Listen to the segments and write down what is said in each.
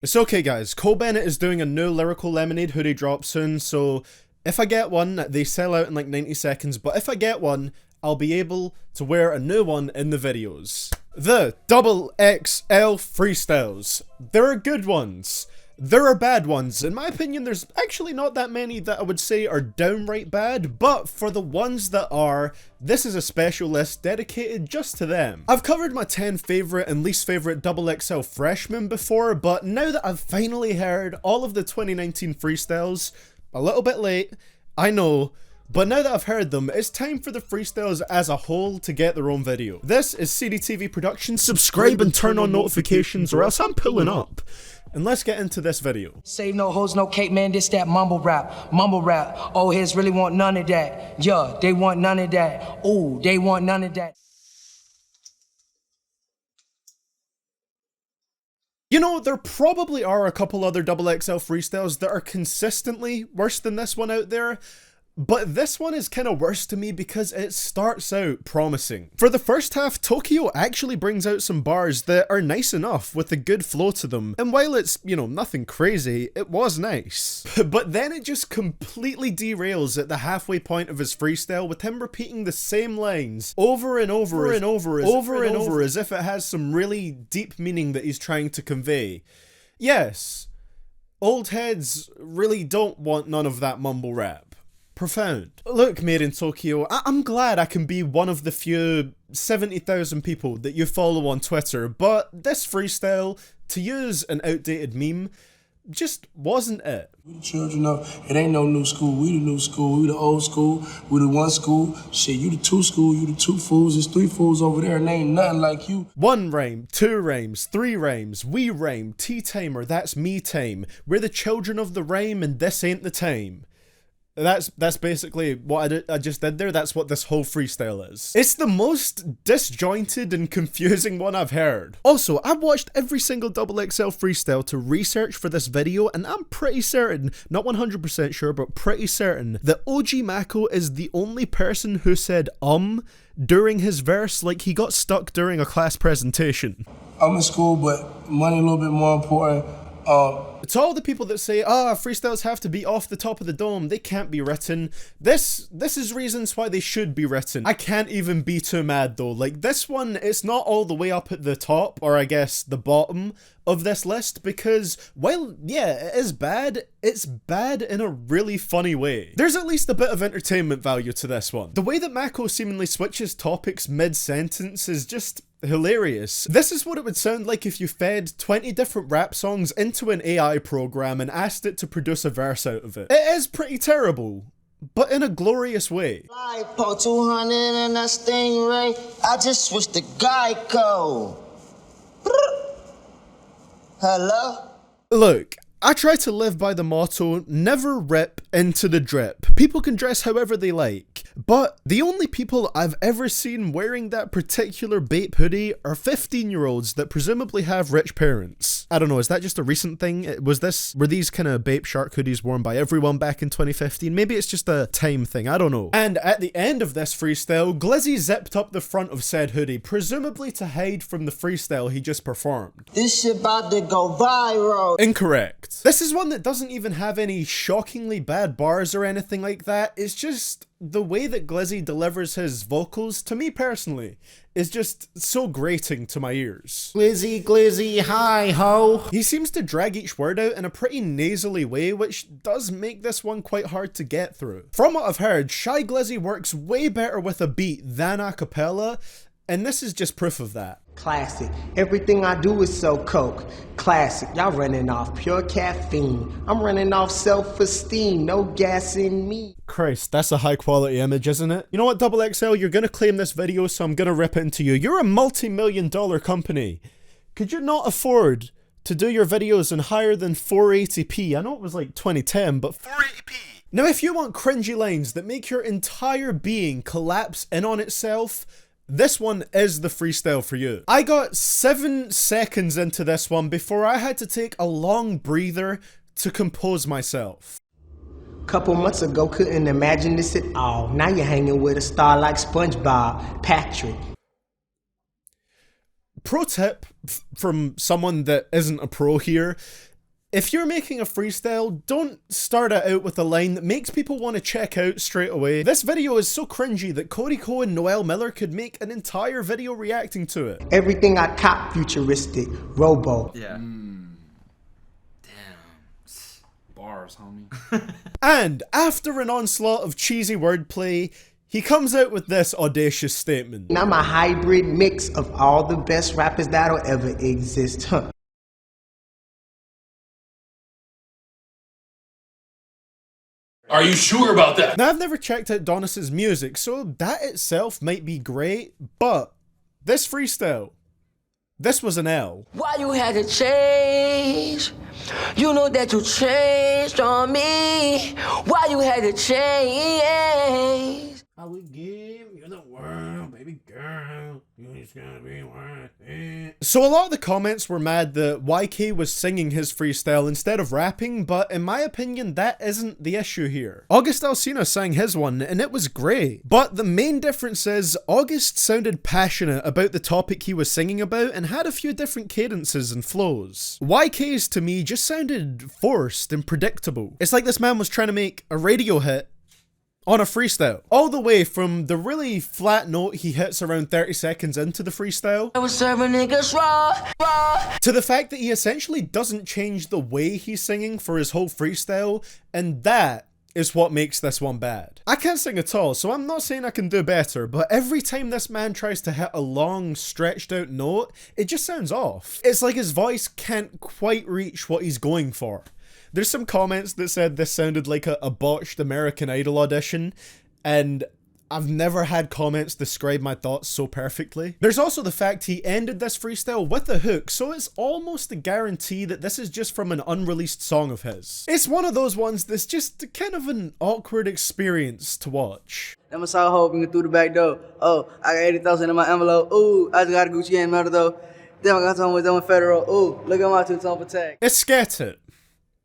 It's okay guys, Cole Bennett is doing a new Lyrical Lemonade hoodie drop soon, so if I get one, they sell out in like 90 seconds, but if I get one, I'll be able to wear a new one in the videos. The XXL Freestyles. There are good ones. There are bad ones. In my opinion, there's actually not that many that I would say are downright bad, but for the ones that are, this is a special list dedicated just to them. I've covered my 10 favourite and least favourite XXL Freshmen before, but now that I've finally heard all of the 2019 freestyles, a little bit late, I know, but now that I've heard them, it's time for the freestyles as a whole to get their own video. This is CDTVProductions. Subscribe and turn on notifications or else I'm pulling up. And let's get into this video. Save no hoes, no cake, man, this that mumble rap, mumble rap. Old heads really want none of that. Yeah, they want none of that. Ooh, they want none of that. You know, there probably are a couple other XXL freestyles that are consistently worse than this one out there, but this one is kind of worse to me because it starts out promising. For the first half, Tokyo actually brings out some bars that are nice enough with a good flow to them, and while it's, you know, nothing crazy, it was nice. But then it just completely derails at the halfway point of his freestyle with him repeating the same lines over and over and over as if it has some really deep meaning that he's trying to convey. Yes, old heads really don't want none of that mumble rap. Profound. Look, Made in Tokyo, I'm glad I can be one of the few 70,000 people that you follow on Twitter, but this freestyle, to use an outdated meme, just wasn't it. We the children of, it ain't no new school, we the new school, we the old school, we the one school, shit, you the two school, you the two fools, there's three fools over there and they ain't nothing like you. One rhyme, two rhymes, three rhymes, we rhyme, T-timer, that's me time, we're the children of the rhyme and this ain't the time. That's basically what I just did there. That's what this whole freestyle is. It's the most disjointed and confusing one I've heard. Also, I watched every single XXL freestyle to research for this video, and I'm pretty certain, not 100% sure, but pretty certain, that OG Mako is the only person who said during his verse like he got stuck during a class presentation. I'm in school, but money a little bit more important. To all the people that say, freestyles have to be off the top of the dome, they can't be written, this is reasons why they should be written. I can't even be too mad though. Like, this one, it's not all the way up at the top, or I guess the bottom of this list, because while, yeah, it is bad, it's bad in a really funny way. There's at least a bit of entertainment value to this one. The way that Mako seemingly switches topics mid-sentence is just hilarious. This is what it would sound like if you fed 20 different rap songs into an AI program and asked it to produce a verse out of it. It is pretty terrible, but in a glorious way. For 200 and that Stingray, I just switched to Geico. Hello? Look, I try to live by the motto, never rip into the drip. People can dress however they like, but the only people I've ever seen wearing that particular Bape hoodie are 15-year-olds that presumably have rich parents. I don't know, is that just a recent thing? Were these kind of Bape shark hoodies worn by everyone back in 2015? Maybe it's just a time thing, I don't know. And at the end of this freestyle, Glizzy zipped up the front of said hoodie, presumably to hide from the freestyle he just performed. This shit about to go viral. Incorrect. This is one that doesn't even have any shockingly bad bars or anything like that. It's just the way that Glizzy delivers his vocals, to me personally, is just so grating to my ears. Glizzy, glizzy, hi ho. He seems to drag each word out in a pretty nasally way, which does make this one quite hard to get through. From what I've heard, Shy Glizzy works way better with a beat than a cappella, and this is just proof of that. Classic. Everything I do is so coke. Classic. Y'all running off pure caffeine. I'm running off self-esteem. No gas in me. Christ, that's a high quality image, isn't it? You know what, XXL, you're gonna claim this video, so I'm gonna rip it into you. You're a multi-million-dollar company. Could you not afford to do your videos in higher than 480p? I know it was like 2010, but 480p. Now, if you want cringy lines that make your entire being collapse in on itself, this one is the freestyle for you. I got 7 seconds into this one before I had to take a long breather to compose myself. Couple months ago, couldn't imagine this at all. Now you're hanging with a star like SpongeBob, Patrick. Pro tip from someone that isn't a pro here, If you're making a freestyle, don't start it out with a line that makes people want to check out straight away. This video is so cringy that Cody Ko and Noel Miller could make an entire video reacting to it. Everything I cop futuristic, robo. Yeah. Bars, homie. And after an onslaught of cheesy wordplay, he comes out with this audacious statement. I'm a hybrid mix of all the best rappers that'll ever exist, huh? Are you sure about that? Now, I've never checked out Donis's music, so that itself might be great, but this freestyle, this was an L. Why you had to change? You know that you changed on me. Why you had to change? I will give you the world, baby girl. You just gotta be worth it. So a lot of the comments were mad that YK was singing his freestyle instead of rapping, but in my opinion, that isn't the issue here. August Alsina sang his one, and it was great. But the main difference is, August sounded passionate about the topic he was singing about and had a few different cadences and flows. YK's, to me, just sounded forced and predictable. It's like this man was trying to make a radio hit on a freestyle. All the way from the really flat note he hits around 30 seconds into the freestyle, I was serving niggas raw. to the fact that he essentially doesn't change the way he's singing for his whole freestyle, and that is what makes this one bad. I can't sing at all, so I'm not saying I can do better, but every time this man tries to hit a long, stretched out note, it just sounds off. It's like his voice can't quite reach what he's going for. There's some comments that said this sounded like a botched American Idol audition, and I've never had comments describe my thoughts so perfectly. There's also the fact he ended this freestyle with a hook, so it's almost a guarantee that this is just from an unreleased song of his. It's one of those ones that's just kind of an awkward experience to watch. I'm a side hoping through the back door. Oh, I got 80,000 in my envelope. Ooh, I just got a Gucci and metal though. Then I got someone with federal. Ooh, look at my two-tone protect. It's Get It.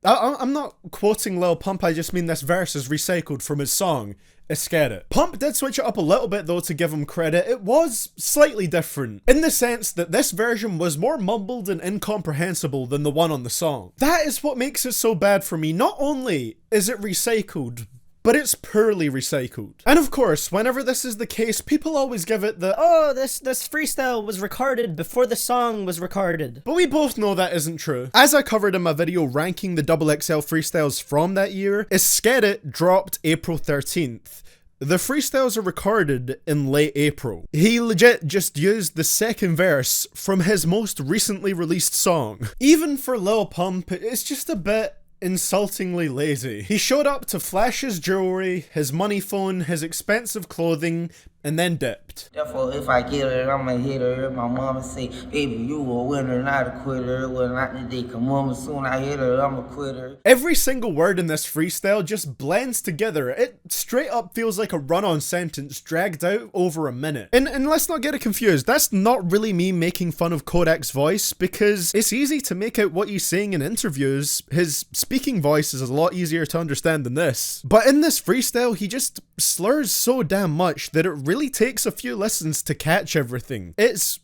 I'm not quoting Lil Pump, I just mean this verse is recycled from his song, Get It. Pump did switch it up a little bit though, to give him credit. It was slightly different, in the sense that this version was more mumbled and incomprehensible than the one on the song. That is what makes it so bad for me. Not only is it recycled, but it's poorly recycled. And of course, whenever this is the case, people always give it the, oh, this freestyle was recorded before the song was recorded. But we both know that isn't true. As I covered in my video ranking the XXL freestyles from that year, Get It dropped April 13th. The freestyles are recorded in late April. He legit just used the second verse from his most recently released song. Even for Lil Pump, it's just a bit insultingly lazy. He showed up to flash his jewelry, his money phone, his expensive clothing, and then dipped. Therefore, if I get her, I'ma hit her. My mama say, baby, you a winner, not a quitter. Well, not today, come on, soon I hit her, I'm a quitter. Every single word in this freestyle just blends together. It straight up feels like a run-on sentence dragged out over a minute. And let's not get it confused, that's not really me making fun of Kodak's voice, because it's easy to make out what he's saying in interviews. His speaking voice is a lot easier to understand than this. But in this freestyle, he just slurs so damn much that it really takes a few listens to catch everything. It's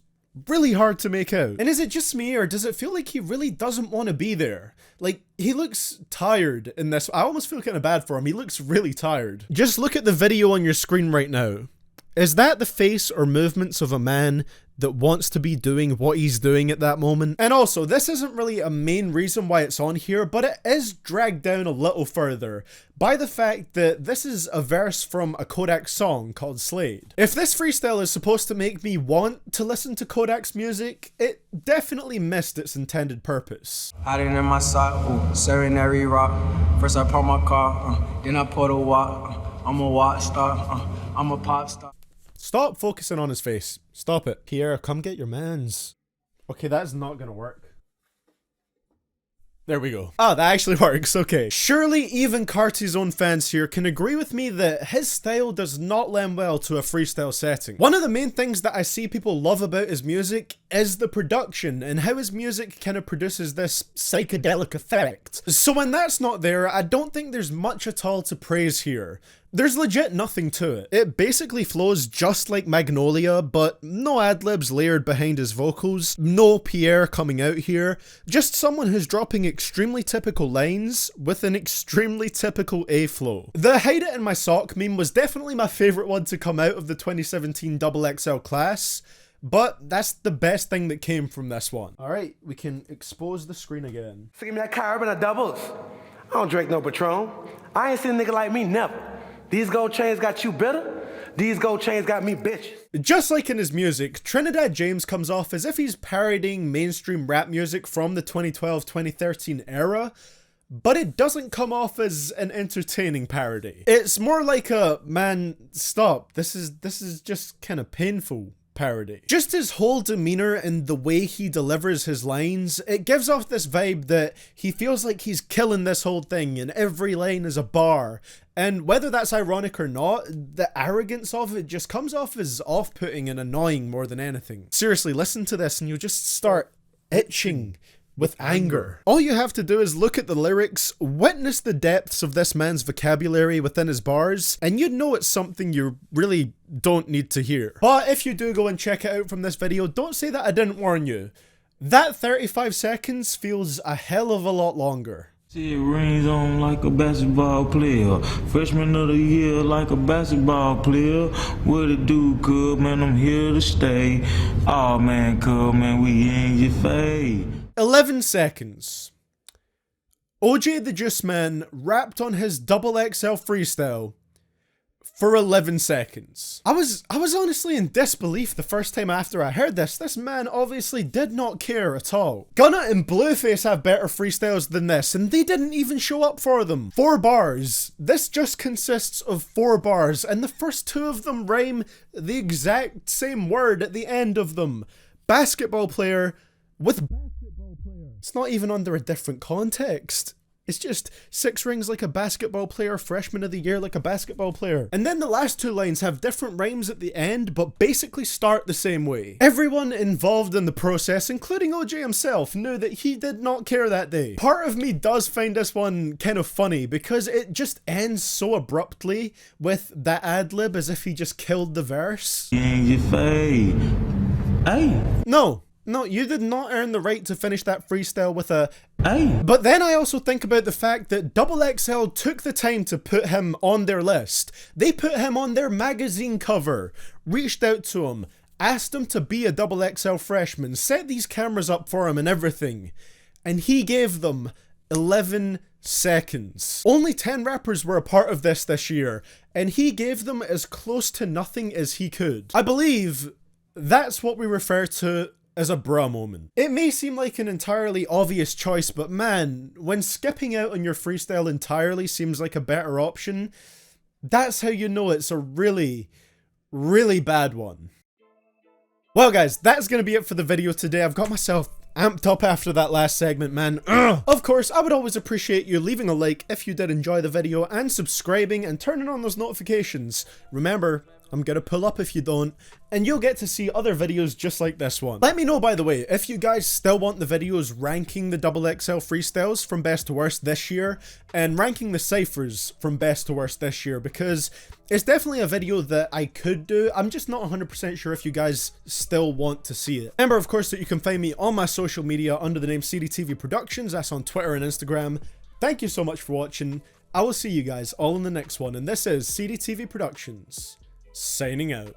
really hard to make out. And is it just me, or does it feel like he really doesn't want to be there? Like, he looks tired in this. I almost feel kind of bad for him. He looks really tired. Just look at the video on your screen right now. Is that the face or movements of a man that wants to be doing what he's doing at that moment? And also, this isn't really a main reason why it's on here, but it is dragged down a little further by the fact that this is a verse from a Kodak song called Slade. If this freestyle is supposed to make me want to listen to Kodak's music, it definitely missed its intended purpose. Hiding in my sock, serving every rock. First I park my car, then I pour the walk. I'm a rock star, I'm a pop star. Stop focusing on his face. Stop it. Pierre, come get your mans. Okay, that's not gonna work. There we go. Ah, that actually works, okay. Surely even Carti's own fans here can agree with me that his style does not lend well to a freestyle setting. One of the main things that I see people love about his music is the production and how his music kind of produces this psychedelic effect. So when that's not there, I don't think there's much at all to praise here. There's legit nothing to it. It basically flows just like Magnolia, but no ad-libs layered behind his vocals, no Pierre coming out here, just someone who's dropping extremely typical lines with an extremely typical A-flow. The hide it in my sock meme was definitely my favourite one to come out of the 2017 XXL class, but that's the best thing that came from this one. Alright, we can expose the screen again. So give me that carbon or doubles. I don't drink no Patron. I ain't seen a nigga like me, never. These gold chains got you better. These gold chains got me bitches. Just like in his music, Trinidad James comes off as if he's parodying mainstream rap music from the 2012-2013 era, but it doesn't come off as an entertaining parody. It's more like a, man, stop, this is just kind of painful parody. Just his whole demeanor and the way he delivers his lines, it gives off this vibe that he feels like he's killing this whole thing and every line is a bar. And whether that's ironic or not, the arrogance of it just comes off as off-putting and annoying more than anything. Seriously, listen to this and you'll just start itching with anger. All you have to do is look at the lyrics, witness the depths of this man's vocabulary within his bars, and you'd know it's something you really don't need to hear. But if you do go and check it out from this video, don't say that I didn't warn you. That 35 seconds feels a hell of a lot longer. See it rings on like a basketball player. Freshman of the year like a basketball player. What it do, cuz, man, I'm here to stay. Aw, man, cuz, man, we in your face. 11 seconds. OJ the Juice Man rapped on his XXL freestyle for 11 seconds. I was honestly in disbelief the first time after I heard this. This man obviously did not care at all. Gunna and Blueface have better freestyles than this, and they didn't even show up for them. 4 bars. This just consists of 4 bars, and the first 2 of them rhyme the exact same word at the end of them. Basketball player with basketball player. It's not even under a different context. It's just 6 rings like a basketball player, freshman of the year like a basketball player. And then the last 2 lines have different rhymes at the end, but basically start the same way. Everyone involved in the process, including OJ himself, knew that he did not care that day. Part of me does find this one kind of funny because it just ends so abruptly with that ad-lib as if he just killed the verse. In your face. Hey. No, you did not earn the right to finish that freestyle with a hey. But then I also think about the fact that XXL took the time to put him on their list. They put him on their magazine cover, reached out to him, asked him to be a XXL freshman, set these cameras up for him and everything, and he gave them 11 seconds. Only 10 rappers were a part of this year, and he gave them as close to nothing as he could. I believe that's what we refer to as a bruh moment. It may seem like an entirely obvious choice, but man, when skipping out on your freestyle entirely seems like a better option, that's how you know it's a really, really bad one. Well guys, that's gonna be it for the video today. I've got myself amped up after that last segment, man. Ugh. Of course, I would always appreciate you leaving a like if you did enjoy the video and subscribing and turning on those notifications. Remember, I'm gonna pull up if you don't, and you'll get to see other videos just like this one. Let me know, by the way, if you guys still want the videos ranking the XXL freestyles from best to worst this year, and ranking the ciphers from best to worst this year, because it's definitely a video that I could do. I'm just not 100% sure if you guys still want to see it. Remember, of course, that you can find me on my social media under the name CDTVProductions. That's on Twitter and Instagram. Thank you so much for watching. I will see you guys all in the next one, and this is CDTV Productions, signing out.